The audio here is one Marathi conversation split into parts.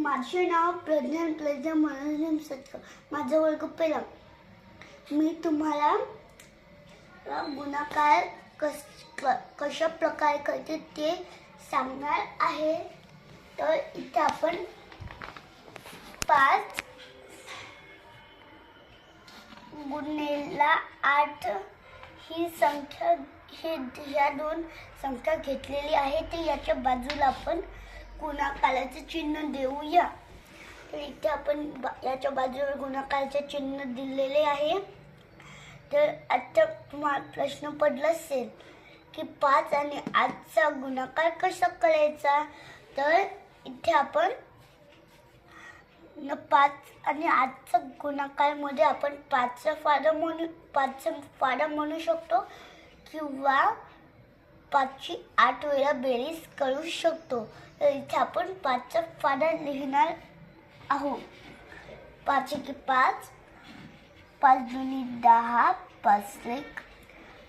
माझे नाव प्रज्ञा मनोरंजन सत्कर. माझा वर्ग पहिला. मी तुम्हाला गुणाकार कशा प्रकारे करते ते सांगणार आहे. तर इथे आपण 5 गुणिले 8 ही संख्या ह्या दोन संख्या घेतलेली आहे. ते याच्या बाजूला आपण गुणाकाराचे चिन्ह देऊया. तर इथे आपण याच्या बाजूला गुणाकाराचे चिन्ह दिलेले आहे. तर आता तुम्हाला प्रश्न पडला असेल की 5 आणि 8चा गुणाकार कसा करायचा. तर इथे आपण 5 आणि 8चा गुणाकारमध्ये आपण 5चा फाडा म्हणू शकतो किंवा 5ची 8 वेळा बेरीज करू शकतो. तर इथे आपण 5चा फाडा लिहिणार आहोत. 5 एके 5, 5 दुनी 10, 5 एक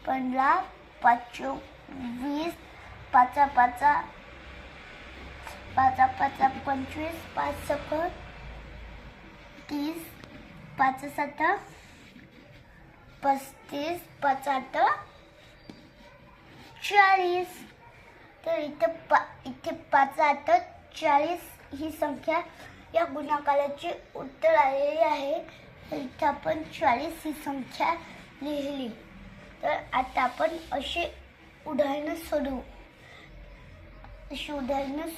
15, 5 चौक 20, 5 5 25, 5 6 30, 5 7 35, 5 8 40. तर इथे 5 8 40 ही संख्या या गुणाकाराचे उत्तर आलेले आहे. तर इथे आपण 40 ही संख्या लिहिली. तर आता आपण अशी उदाहरणं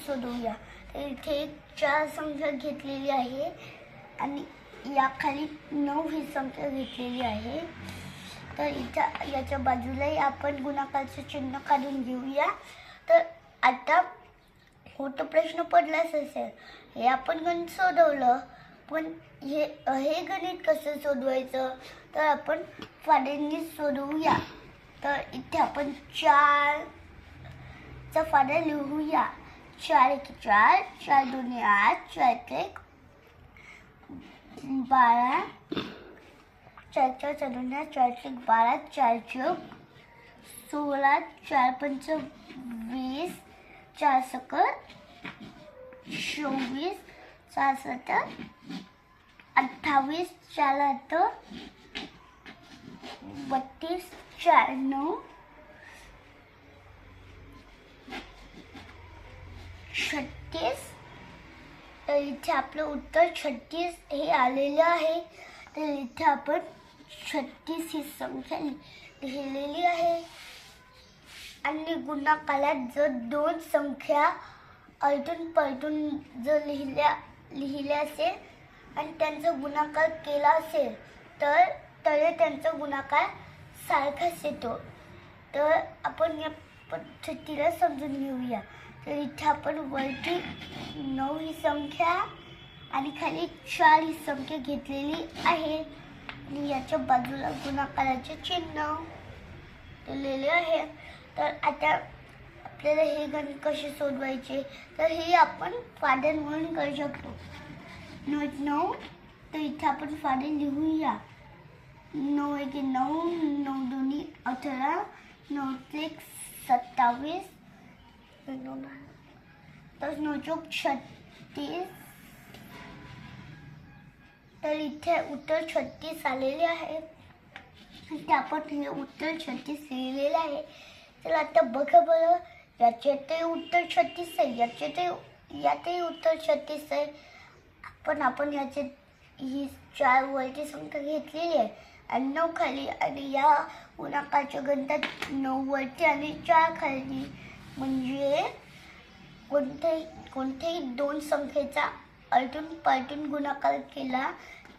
सोडवूया. तर इथे 4 संख्या घेतलेली आहे आणि याखाली 9 ही संख्या घेतलेली आहे. तर इथं याच्या बाजूलाही आपण गुणाकाराचे चिन्ह काढून घेऊया. तर आता मोठा प्रश्न पडलाच असेल, हे आपण गणित सोडवलं, पण हे गणित कसं सोडवायचं. तर आपण फाड्यांनी सोडवूया. तर इथे आपण 4चा फाडा लिहूया. 4 एके 4, 4 दुनी 8, 4 एक 12, 4 4 4 दुनी 8, 4 एक 12, 4 चौक 16, 4 पंच 20, 4 सकर 24, 4 7 28, 4 8 32, 4 9 36. तर इथे आपलं उत्तर 36 हे आलेलं आहे. तर इथे आपण 36 ही संख्या लिहिलेली आहे. आणि गुणाकारात जर 2 संख्या आलटून पलटून जर लिहिल्या असेल आणि त्यांचा गुणाकार केला असेल तर त्यांचा गुणाकार सारखाच येतो. तर आपण या पद्धतीला समजून घेऊया. तर इथे आपण वरती 9 ही संख्या आणि खाली 4 ही संख्या घेतलेली आहे आणि याच्या बाजूला गुणाकाराचे चिन्ह दिलेले आहे. तर आता आपल्याला हे गणित कसे सोडवायचे. तर हे आपण फाडे म्हणून करू शकतो. 9. तर इथे आपण फाडे लिहूया. 9 एके 9, 9 दुनी 18, 9 एक 27, तर 9 चौक 36. तर इथे उत्तर 36 आलेले आहे. इथे आपण हे उत्तर 36 लिहिलेले आहे. तर आता बघा बरं, याच्यातही उत्तर 36 आहे, यातही उत्तर 36 आहे. आपण याच्यात ही 4 वरची संख्या घेतलेली आहे आणि 9 खाली, आणि या गुणाकाराच्या गणितात 9 वरती आणि 4 खाली. म्हणजे कोणत्याही 2 संख्येचा आलटून पालटून गुणाकार केला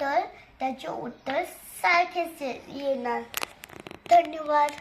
तर त्याचे उत्तर सारखेच येणार. धन्यवाद.